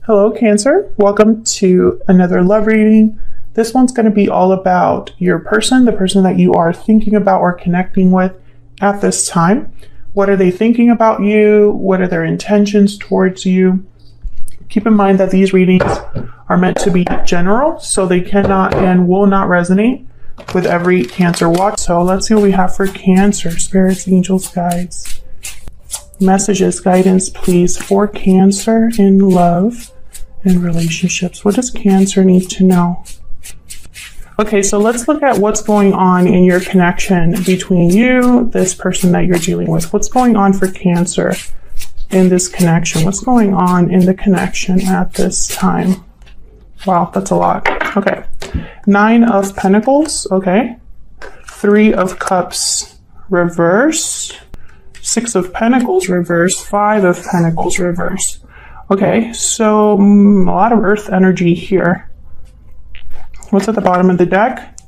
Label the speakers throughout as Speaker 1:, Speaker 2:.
Speaker 1: Hello, Cancer. Welcome to another love reading. This one's going to be all about your person, the person that you are thinking about or connecting with at this time. What are they thinking about you? What are their intentions towards you? Keep in mind that these readings are meant to be general, so they cannot and will not resonate with every Cancer watch. So let's see what we have for Cancer. Spirits, angels, guides, messages, guidance, please, for Cancer in love and relationships. What does Cancer need to know? Okay, so let's look at what's going on in your connection between you, this person that you're dealing with. What's going on for Cancer in this connection? What's going on in the connection at this time? Wow, that's a lot. Okay. 9 of Pentacles. Okay. 3 of Cups reverse. 6 of Pentacles reverse. 5 of Pentacles reverse. Okay, so a lot of earth energy here. What's at the bottom of the deck?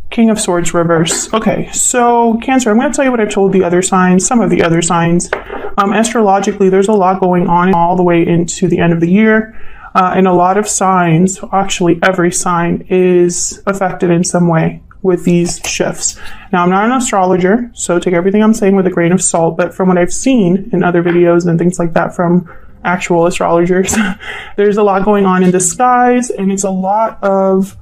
Speaker 1: King of Swords reverse. Okay, so Cancer, I'm going to tell you what I've told the other signs, some of the other signs. Astrologically, there's a lot going on all the way into the end of the year. And a lot of signs, actually every sign, is affected in some way with these shifts. Now, I'm not an astrologer, so take everything I'm saying with a grain of salt, but from what I've seen in other videos and things like that from actual astrologers, there's a lot going on in the skies, and it's a lot of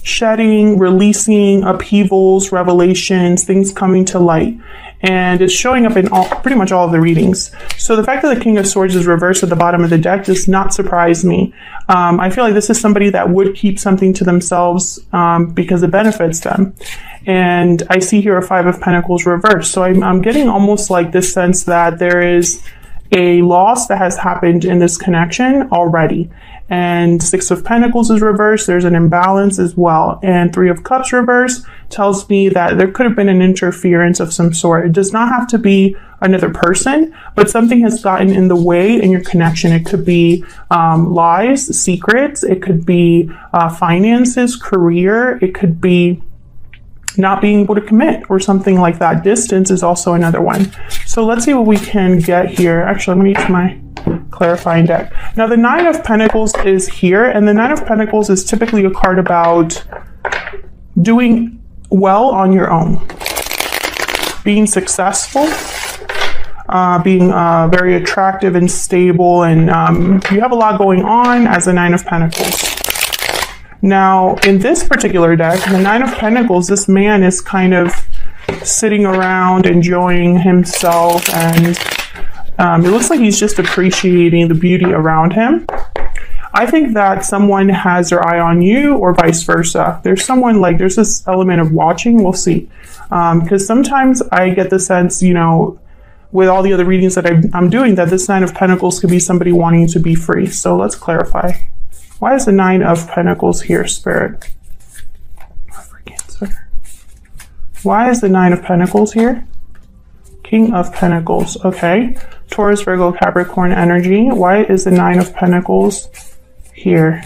Speaker 1: shedding, releasing, upheavals, revelations, things coming to light. And it's showing up in pretty much all of the readings. So the fact that the King of Swords is reversed at the bottom of the deck does not surprise me. I feel like this is somebody that would keep something to themselves because it benefits them. And I see here a 5 of Pentacles reversed. So I'm getting almost like this sense that there is a loss that has happened in this connection already. And 6 of Pentacles is reversed. There's an imbalance as well. And 3 of Cups reversed tells me that there could have been an interference of some sort. It does not have to be another person, but something has gotten in the way in your connection. It could be lies, secrets. It could be finances, career. It could be not being able to commit or something like that. Distance is also another one. So let's see what we can get here. Actually, I'm going to use my clarifying deck. Now, the 9 of Pentacles is here, and the 9 of Pentacles is typically a card about doing well on your own, being successful, being very attractive and stable, and you have a lot going on as a 9 of Pentacles. Now, in this particular deck, the 9 of Pentacles, this man is kind of sitting around enjoying himself, and it looks like he's just appreciating the beauty around him. I think that someone has their eye on you or vice versa. There's someone like, there's this element of watching. We'll see. Because sometimes I get the sense, you know, with all the other readings that I'm doing, that this 9 of Pentacles could be somebody wanting to be free. So let's clarify. Why is the 9 of Pentacles here, Spirit? For Cancer. Why is the 9 of Pentacles here? King of Pentacles. Okay. Taurus, Virgo, Capricorn energy. Why is the 9 of Pentacles here?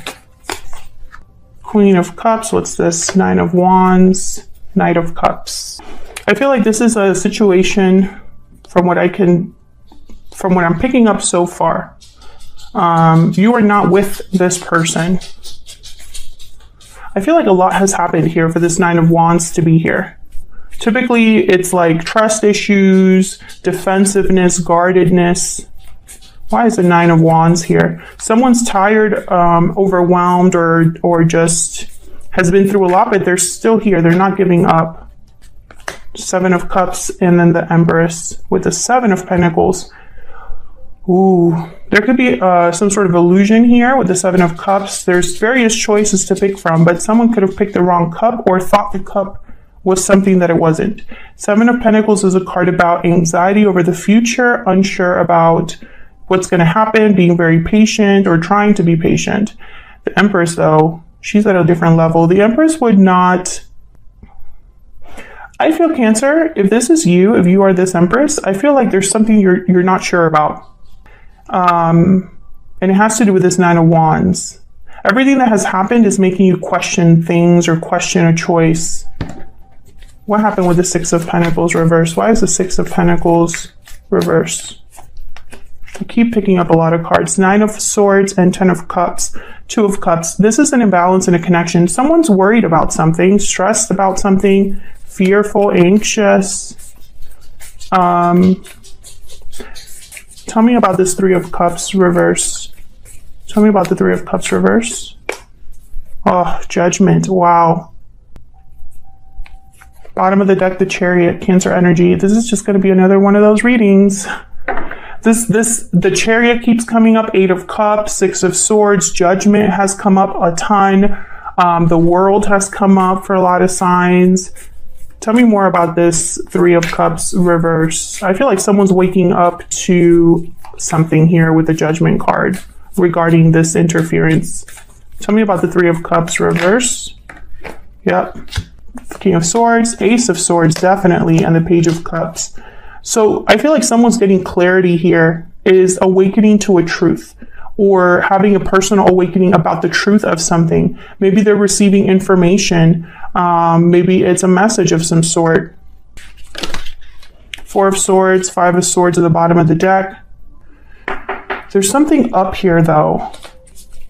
Speaker 1: Queen of Cups. What's this? 9 of Wands. Knight of Cups. I feel like this is a situation, from what I'm picking up so far. You are not with this person. I feel like a lot has happened here for this 9 of Wands to be here. Typically, it's like trust issues, defensiveness, guardedness. Why is the 9 of Wands here? Someone's tired, overwhelmed, or just has been through a lot, but they're still here. They're not giving up. 7 of Cups, and then the Empress with the 7 of Pentacles. Ooh, there could be some sort of illusion here with the 7 of Cups. There's various choices to pick from, but someone could have picked the wrong cup or thought the cup was something that it wasn't. 7 of Pentacles is a card about anxiety over the future, unsure about what's going to happen, being very patient or trying to be patient. The Empress, though, she's at a different level. The Empress would not... I feel, Cancer, if this is you, if you are this Empress, I feel like there's something you're not sure about. And it has to do with this 9 of Wands. Everything that has happened is making you question things or question a choice. What happened with the 6 of Pentacles reversed? Why is the 6 of Pentacles reversed? I keep picking up a lot of cards. 9 of Swords and 10 of Cups. 2 of Cups. This is an imbalance in a connection. Someone's worried about something, stressed about something, fearful, anxious. Tell me about this 3 of Cups reverse. Tell me about the 3 of Cups reverse. Oh, Judgment. Wow. Bottom of the deck, the Chariot, Cancer energy. This is just going to be another one of those readings. The Chariot keeps coming up. 8 of Cups, 6 of Swords, Judgment has come up a ton. The World has come up for a lot of signs. Tell me more about this 3 of Cups reverse. I feel like someone's waking up to something here with the Judgment card regarding this interference. Tell me about the 3 of Cups reverse. Yep. King of Swords, Ace of Swords, definitely, and the Page of Cups. So I feel like someone's getting clarity here, is awakening to a truth, or having a personal awakening about the truth of something. Maybe they're receiving information. Maybe it's a message of some sort. 4 of Swords, 5 of Swords at the bottom of the deck. There's something up here though,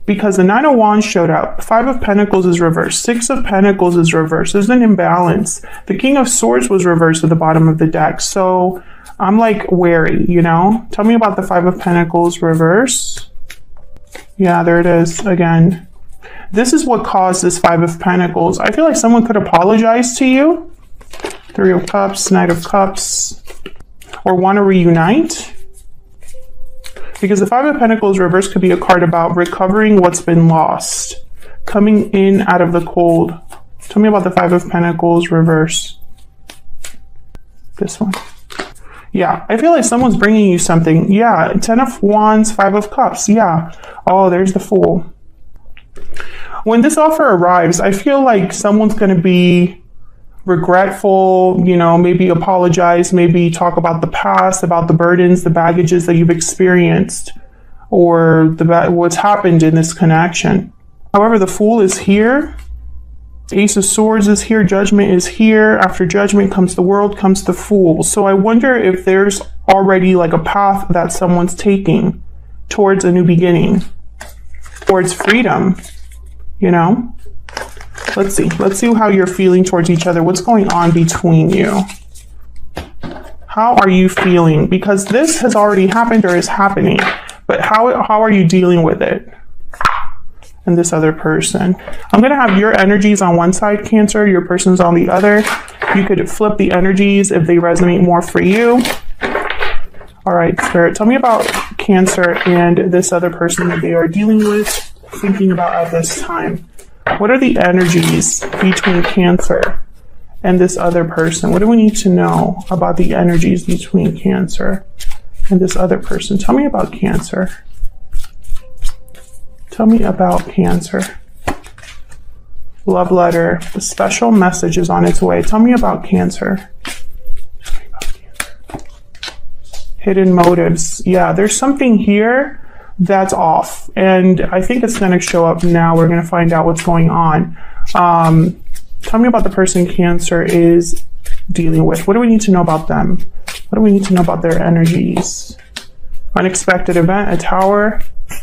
Speaker 1: because the 9 of Wands showed up. 5 of Pentacles is reversed. 6 of Pentacles is reversed. There's an imbalance. The King of Swords was reversed at the bottom of the deck. So I'm like wary, you know? Tell me about the 5 of Pentacles reverse. Yeah, there it is again. This is what caused this 5 of Pentacles. I feel like someone could apologize to you. 3 of Cups, Knight of Cups, or want to reunite. Because the 5 of Pentacles reverse could be a card about recovering what's been lost, coming in out of the cold. Tell me about the 5 of Pentacles reverse. This one. Yeah, I feel like someone's bringing you something. Yeah, 10 of Wands, 5 of Cups. Yeah. Oh, there's the Fool. When this offer arrives, I feel like someone's going to be regretful, you know, maybe apologize, maybe talk about the past, about the burdens, the baggages that you've experienced, or what's happened in this connection. However, the Fool is here. Ace of Swords is here. Judgment is here. After Judgment comes the World, comes the Fool. So I wonder if there's already like a path that someone's taking towards a new beginning, towards freedom, you know? Let's see. Let's see how you're feeling towards each other. What's going on between you? How are you feeling? Because this has already happened or is happening, but how are you dealing with it? And this other person. I'm going to have your energies on one side, Cancer, your person's on the other. You could flip the energies if they resonate more for you. All right, Spirit, tell me about Cancer and this other person that they are dealing with, thinking about at this time. What are the energies between Cancer and this other person? What do we need to know about the energies between Cancer and this other person? Tell me about Cancer. Tell me about Cancer. Love letter. The special message is on its way. Tell me about Cancer. Tell me about Cancer. Hidden motives. Yeah, there's something here that's off, and I think it's going to show up now. We're going to find out what's going on. Tell me about the person Cancer is dealing with. What do we need to know about them? What do we need to know about their energies? Unexpected event, a Tower.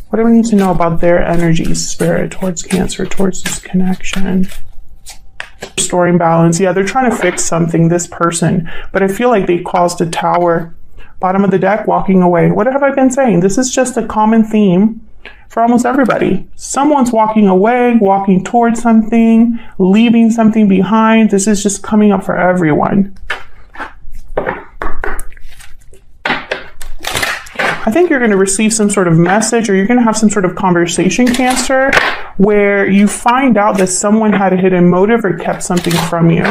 Speaker 1: What do we need to know about their energies, Spirit, towards Cancer, towards this connection? Restoring balance. Yeah, they're trying to fix something, this person, but I feel like they caused a Tower. Bottom of the deck, walking away. What have I been saying? This is just a common theme for almost everybody. Someone's walking away, walking towards something, leaving something behind. This is just coming up for everyone. I think you're going to receive some sort of message, or you're going to have some sort of conversation, Cancer, where you find out that someone had a hidden motive or kept something from you.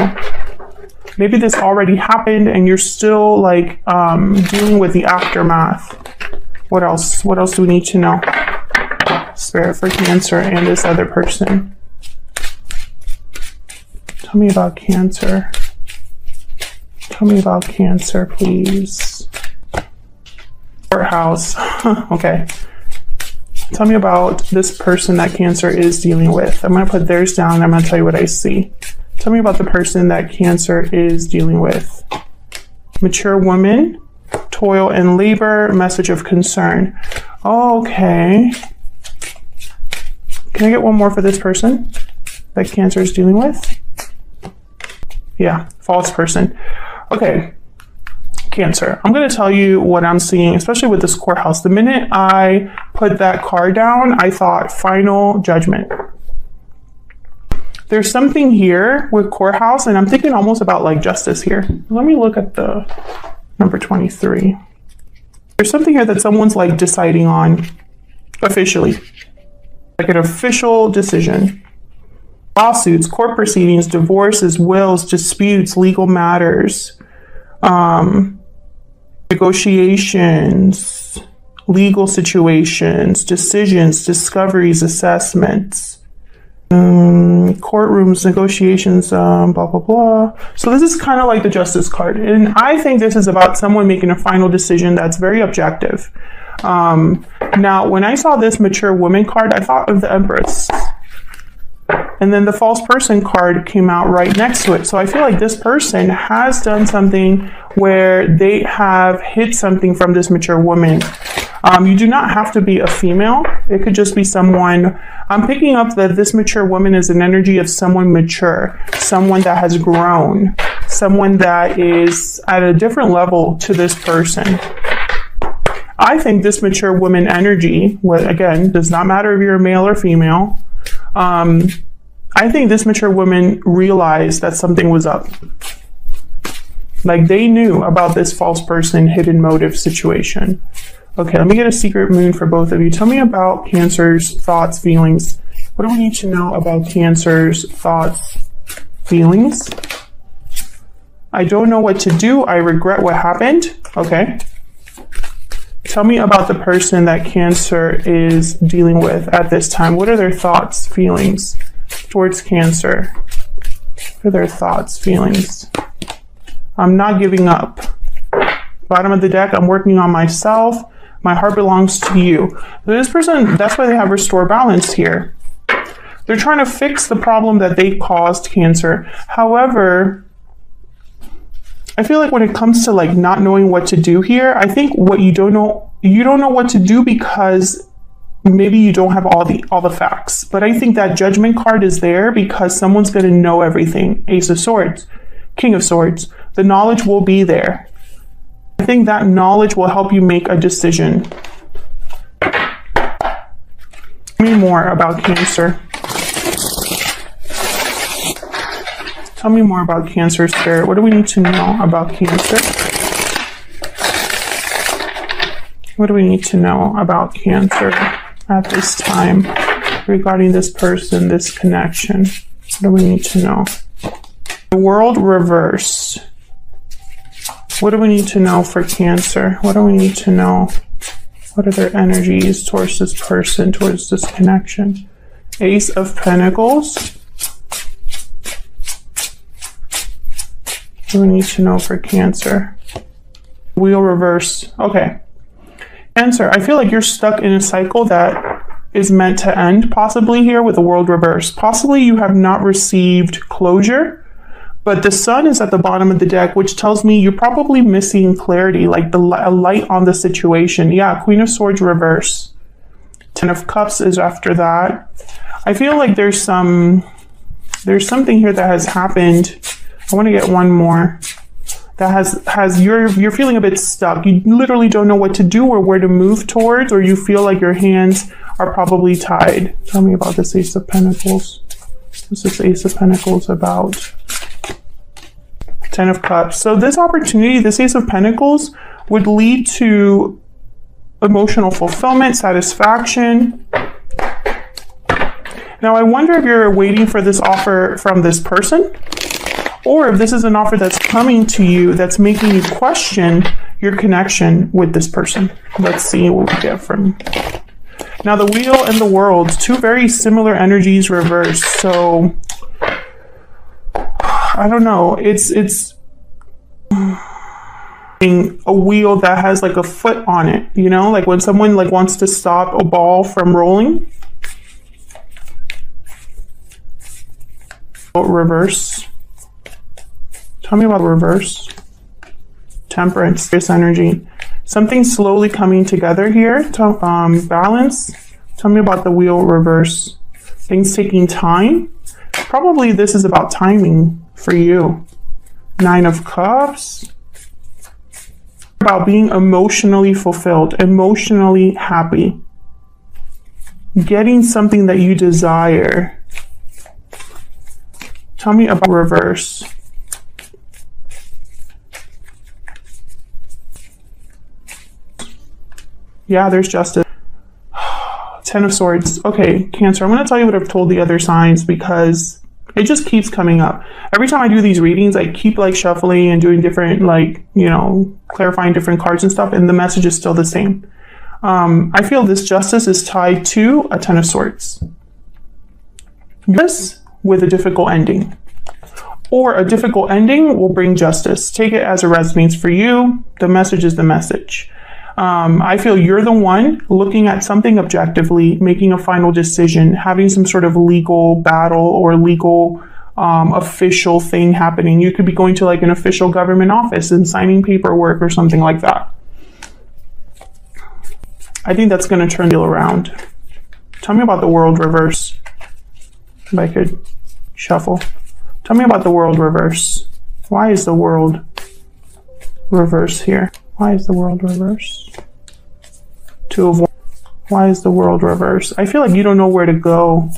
Speaker 1: Maybe this already happened and you're still like dealing with the aftermath. What else? What else do we need to know? Spirit, for Cancer and this other person. Tell me about Cancer. Tell me about Cancer, please. House. Okay. Tell me about this person that Cancer is dealing with. I'm going to put theirs down and I'm going to tell you what I see. Tell me about the person that Cancer is dealing with. Mature woman, toil and labor, message of concern. Okay. Can I get one more for this person that Cancer is dealing with? Yeah, false person. Okay, Cancer. I'm going to tell you what I'm seeing, especially with this courthouse. The minute I put that card down, I thought final judgment. There's something here with courthouse, and I'm thinking almost about like justice here. Let me look at the number 23. There's something here that someone's like deciding on officially. Like an official decision. Lawsuits, court proceedings, divorces, wills, disputes, legal matters, negotiations, legal situations, decisions, discoveries, assessments, courtrooms, negotiations, blah, blah, blah. So this is kind of like the Justice card. And I think this is about someone making a final decision that's very objective. Now, when I saw this mature woman card, I thought of the Empress. And then the false person card came out right next to it. So I feel like this person has done something where they have hid something from this mature woman. You do not have to be a female. It could just be someone. I'm picking up that this mature woman is an energy of someone mature, someone that has grown, someone that is at a different level to this person. I think this mature woman energy, again, does not matter if you're a male or female. I think this mature woman realized that something was up. Like they knew about this false person, hidden motive situation. Okay, let me get a secret moon for both of you. Tell me about Cancer's thoughts, feelings. What do we need to know about Cancer's thoughts, feelings? I don't know what to do. I regret what happened. Okay. Tell me about the person that Cancer is dealing with at this time. What are their thoughts, feelings towards Cancer? What are their thoughts, feelings? I'm not giving up. Bottom of the deck, I'm working on myself. My heart belongs to you. This person, that's why they have restore balance here. They're trying to fix the problem that they caused, Cancer. However, I feel like when it comes to like not knowing what to do here, I think what you don't know what to do because maybe you don't have all the facts. But I think that judgment card is there because someone's going to know everything. Ace of Swords, King of Swords. The knowledge will be there. I think that knowledge will help you make a decision. Tell me more about Cancer. Tell me more about Cancer, Spirit. What do we need to know about Cancer? What do we need to know about Cancer at this time regarding this person, this connection? What do we need to know? The World reverse. What do we need to know for Cancer? What do we need to know? What are their energies towards this person, towards this connection? Ace of Pentacles. What do we need to know for Cancer? Wheel reverse. Okay. Cancer, I feel like you're stuck in a cycle that is meant to end, possibly here with the World reverse. Possibly you have not received closure. But the Sun is at the bottom of the deck, which tells me you're probably missing clarity, like a light on the situation. Yeah, Queen of Swords reverse. Ten of Cups is after that. I feel like there's something here that has happened. I want to get one more. That has you're feeling a bit stuck. You literally don't know what to do or where to move towards, or you feel like your hands are probably tied. Tell me about this Ace of Pentacles. What's this Ace of Pentacles about? Ten of Cups. So this opportunity, this Ace of Pentacles, would lead to emotional fulfillment, satisfaction. Now, I wonder if you're waiting for this offer from this person, or if this is an offer that's coming to you that's making you question your connection with this person. Let's see what we get from. Now, the Wheel and the World, two very similar energies reversed. So I don't know. It's a wheel that has like a foot on it, you know, like when someone like wants to stop a ball from rolling. Reverse. Tell me about reverse. Temperance, this energy. Something slowly coming together here to balance. Tell me about the wheel reverse. Things taking time. Probably this is about timing for you. 9 of Cups. About being emotionally fulfilled, emotionally happy. Getting something that you desire. Tell me about reverse. Yeah, there's justice. 10 of Swords. Okay, Cancer, I'm going to tell you what I've told the other signs because it just keeps coming up. Every time I do these readings, I keep like shuffling and doing different, like, you know, clarifying different cards and stuff, and the message is still the same. I feel this justice is tied to a 10 of Swords. This with a difficult ending. Or a difficult ending will bring justice. Take it as it resonates for you. The message is the message. I feel you're the one looking at something objectively, making a final decision, having some sort of legal battle or legal official thing happening. You could be going to like an official government office and signing paperwork or something like that. I think that's going to turn you around. Tell me about the World reverse. If I could shuffle. Tell me about the World reverse. Why is the World reverse here? Why is the World reverse? 2 of Wands. Why is the World reverse? I feel like you don't know where to go.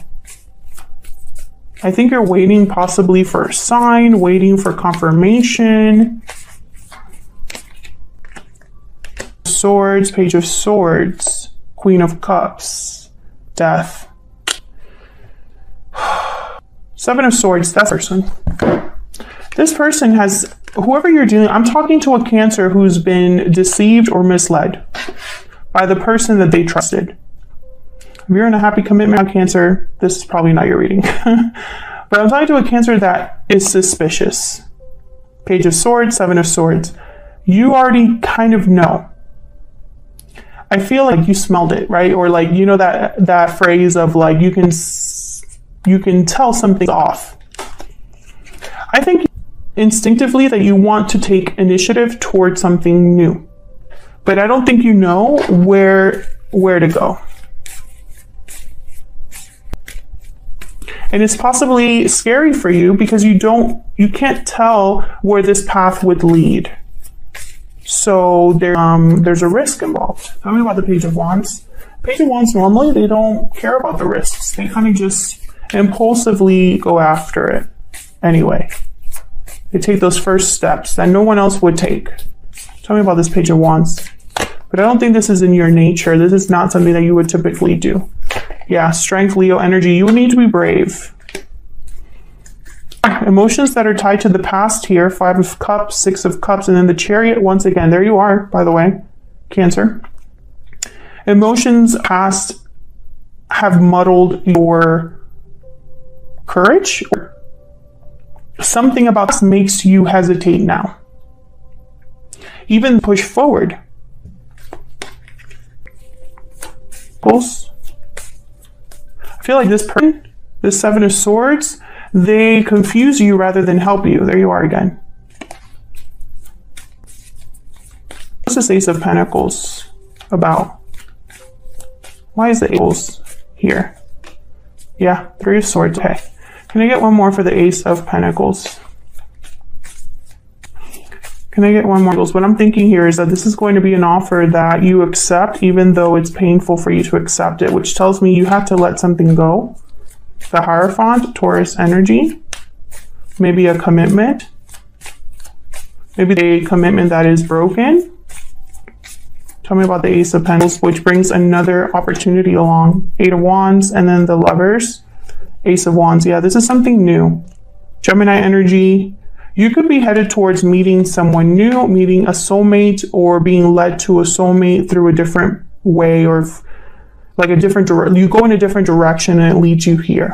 Speaker 1: I think you're waiting possibly for a sign, waiting for confirmation. Swords, Page of Swords, Queen of Cups, Death. 7 of Swords, that person. This person has, whoever you're dealing, I'm talking to a Cancer who's been deceived or misled by the person that they trusted. If you're in a happy commitment, Cancer, this is probably not your reading. But I'm talking to a Cancer that is suspicious. Page of Swords, 7 of Swords. You already kind of know. I feel like you smelled it, right? Or like, you know, that phrase of like, you can tell something's off. I think instinctively that you want to take initiative towards something new, but I don't think you know where to go. And it's possibly scary for you because you can't tell where this path would lead. So there's a risk involved. Tell me about the Page of Wands. Page of Wands, normally they don't care about the risks. They kind of just impulsively go after it anyway. They take those first steps that no one else would take. Tell me about this Page of Wands. But I don't think this is in your nature. This is not something that you would typically do. Yeah, Strength, Leo energy. You would need to be brave. Emotions that are tied to the past here. 5 of Cups, 6 of Cups, and then the Chariot once again. There you are, by the way, Cancer. Emotions past have muddled your courage. Something about this makes you hesitate now. Even push forward. Pulse. I feel like this person, this 7 of Swords, they confuse you rather than help you. There you are again. What's this Ace of Pentacles about? Why is the Ace here? Yeah, 3 of Swords. Okay. Can I get one more for the Ace of Pentacles? Can I get one more? What I'm thinking here is that this is going to be an offer that you accept even though it's painful for you to accept it, which tells me you have to let something go. The Hierophant, Taurus energy. Maybe a commitment. Maybe a commitment that is broken. Tell me about the Ace of Pentacles, which brings another opportunity along. 8 of Wands, and then the Lovers. Ace of Wands. Yeah, this is something new. Gemini energy. You could be headed towards meeting someone new, meeting a soulmate, or being led to a soulmate through a different way, or like a different you go in a different direction and it leads you here.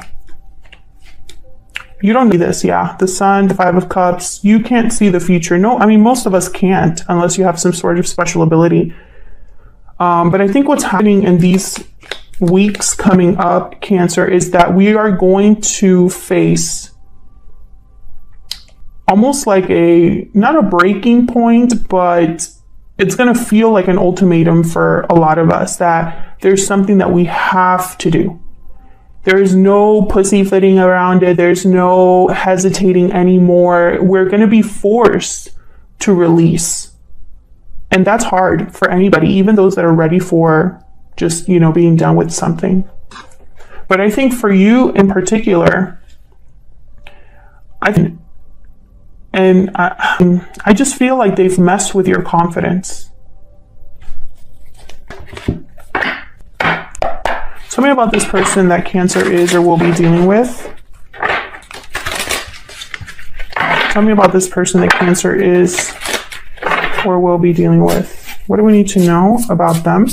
Speaker 1: You don't need this. Yeah, the Sun, the 5 of Cups. You can't see the future. No, I mean, most of us can't unless you have some sort of special ability. But I think what's happening in these weeks coming up, Cancer, is that we are going to face almost like not a breaking point, but it's going to feel like an ultimatum for a lot of us, that there's something that we have to do. There's no pussyfooting around it. There's no hesitating anymore. We're going to be forced to release. And that's hard for anybody, even those that are ready for just, being done with something. But I think for you in particular, I just feel like they've messed with your confidence. Tell me about this person that Cancer is or will be dealing with. Tell me about this person that Cancer is or will be dealing with. What do we need to know about them?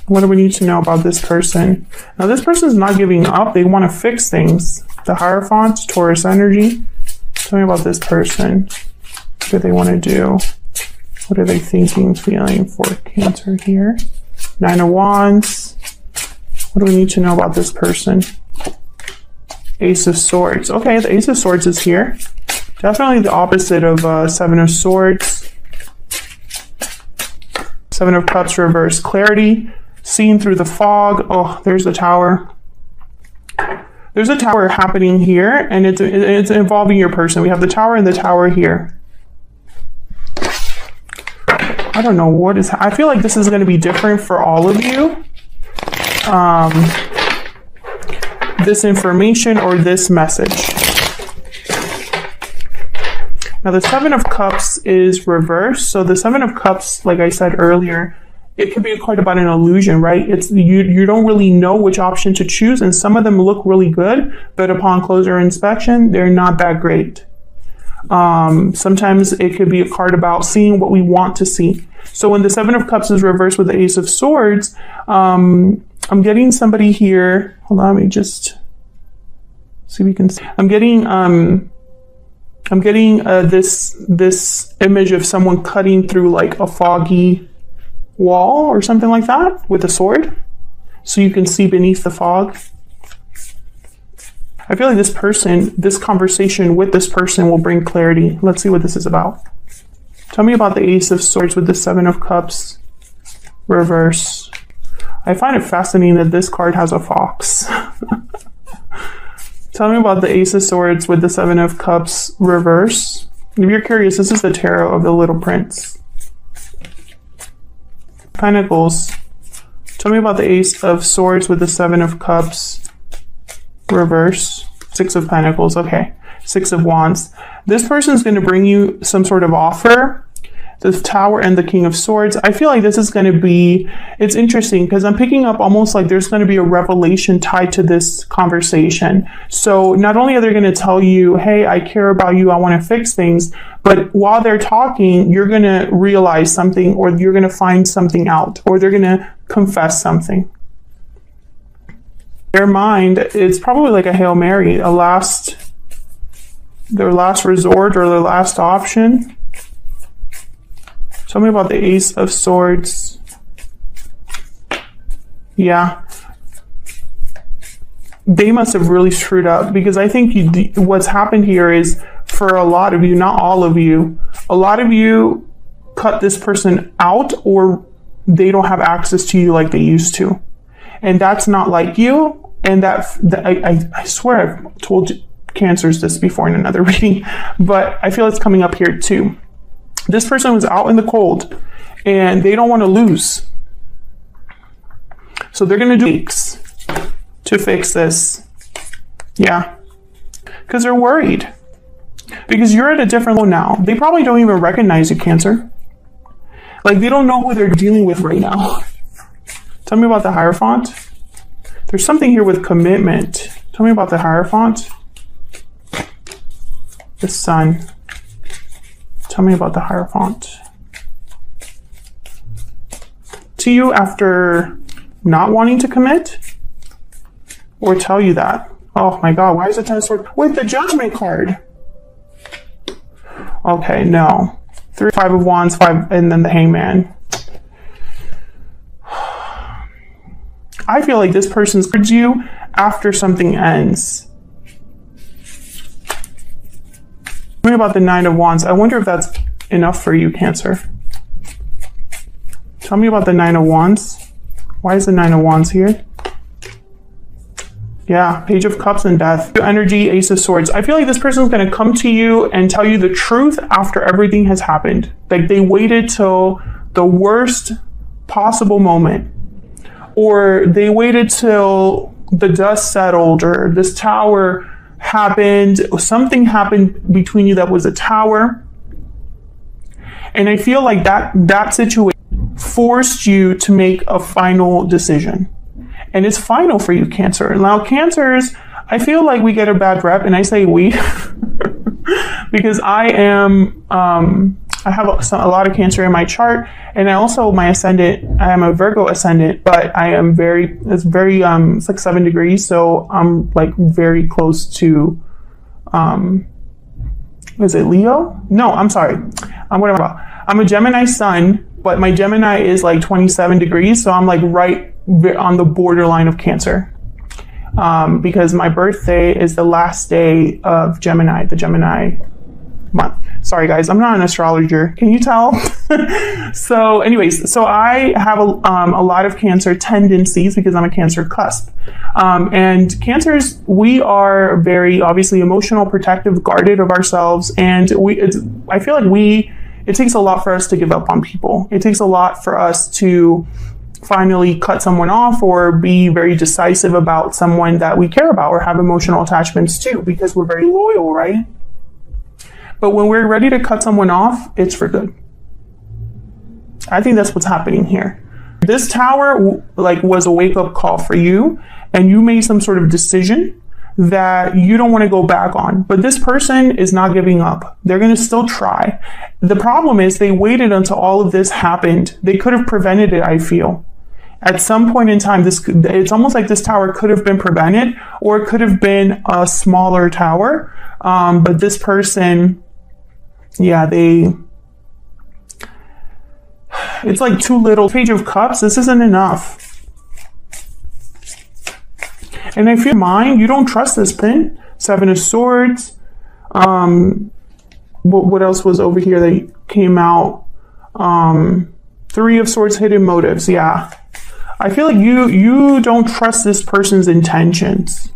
Speaker 1: What do we need to know about this person? Now, this person's not giving up. They want to fix things. The Hierophant, Taurus energy. Tell me about this person. What do they want to do? What are they thinking, feeling for Cancer here? 9 of Wands. What do we need to know about this person? Ace of Swords. Okay, the Ace of Swords is here. Definitely the opposite of 7 of Swords. 7 of Cups reverse. Clarity. Seeing through the fog. Oh, there's the Tower. There's a Tower happening here, and it's involving your person. We have the Tower and the Tower here. I don't know what is... I feel like this is going to be different for all of you. This information or this message. Now, the 7 of Cups is reversed. So the 7 of Cups, like I said earlier, it could be quite about an illusion, right? It's you don't really know which option to choose, and some of them look really good, but upon closer inspection, they're not that great. Sometimes it could be a card about seeing what we want to see. So when the 7 of Cups is reversed with the Ace of Swords, I'm getting somebody here. Hold on, let me just see if we can see. I'm getting this image of someone cutting through like a foggy wall or something like that with a sword, so you can see beneath the fog. I feel like this conversation with this person will bring clarity. Let's see what this is about. Tell me about the Ace of Swords with the 7 of Cups reverse. I find it fascinating that this card has a fox. Tell me about the Ace of Swords with the 7 of Cups reverse. If you're curious, this is the tarot of the Little Prince. Pentacles. Tell me about the Ace of Swords with the 7 of Cups reverse. 6 of Pentacles. Okay. 6 of Wands. This person's going to bring you some sort of offer. The Tower and the King of Swords. I feel like this is going to be, it's interesting because I'm picking up almost like there's going to be a revelation tied to this conversation. So not only are they going to tell you, hey, I care about you, I want to fix things, but while they're talking, you're going to realize something, or you're going to find something out, or they're going to confess something. Their mind, it's probably like a Hail Mary, their last resort or their last option. Tell me about the Ace of Swords. Yeah. They must have really screwed up, because I think what's happened here is, for a lot of you, not all of you, a lot of you cut this person out, or they don't have access to you like they used to. And that's not like you. And I swear I've told Cancers this before in another reading, but I feel it's coming up here too. This person was out in the cold and they don't want to lose. So they're going to do weeks to fix this. Yeah. Because they're worried. Because you're at a different level now. They probably don't even recognize you, Cancer. Like, they don't know who they're dealing with right now. Tell me about the Hierophant. There's something here with commitment. Tell me about the Hierophant. The Sun. Tell me about the Hierophant. To you after not wanting to commit? Or tell you that? Oh my God, why is the Ten of Swords with the Judgment card? Okay, no. 3, 5 of Wands, 5, and then the Hangman. I feel like this person's towards you after something ends. about the Nine of Wands. I wonder if that's enough for you, Cancer. Tell me about the Nine of Wands. Why is the Nine of Wands here? Yeah, Page of Cups and Death. Energy, Ace of Swords. I feel like this person's going to come to you and tell you the truth after everything has happened. Like they waited till the worst possible moment. Or they waited till the dust settled, or this tower happened. Something happened between you that was a tower. And I feel like that situation forced you to make a final decision. And it's final for you, Cancer. Now, Cancers, I feel like we get a bad rep, and I say we because I have a lot of Cancer in my chart, and I also, my ascendant, I am a Virgo ascendant, but I am it's like 7 degrees, so I'm like very close to, is it Leo? No, I'm sorry. What am I about? I'm a Gemini sun, but my Gemini is like 27 degrees, so I'm like right on the borderline of Cancer. Because my birthday is the last day of Gemini, the Gemini month. Sorry guys, I'm not an astrologer. Can you tell? So anyways, so I have a lot of Cancer tendencies because I'm a Cancer cusp. And Cancers, we are very obviously emotional, protective, guarded of ourselves. And I feel like it takes a lot for us to give up on people. It takes a lot for us to finally cut someone off or be very decisive about someone that we care about or have emotional attachments to, because we're very loyal, right? But when we're ready to cut someone off, it's for good. I think that's what's happening here. This tower was a wake-up call for you, and you made some sort of decision that you don't want to go back on. But this person is not giving up. They're going to still try. The problem is they waited until all of this happened. They could have prevented it, I feel. At some point in time, it's almost like this tower could have been prevented, or it could have been a smaller tower. But this person, yeah, it's like too little. Page of Cups, this isn't enough. And if you mind, you don't trust this pin. Seven of Swords. What else was over here that came out? Three of Swords, hidden motives. Yeah. I feel like you don't trust this person's intentions.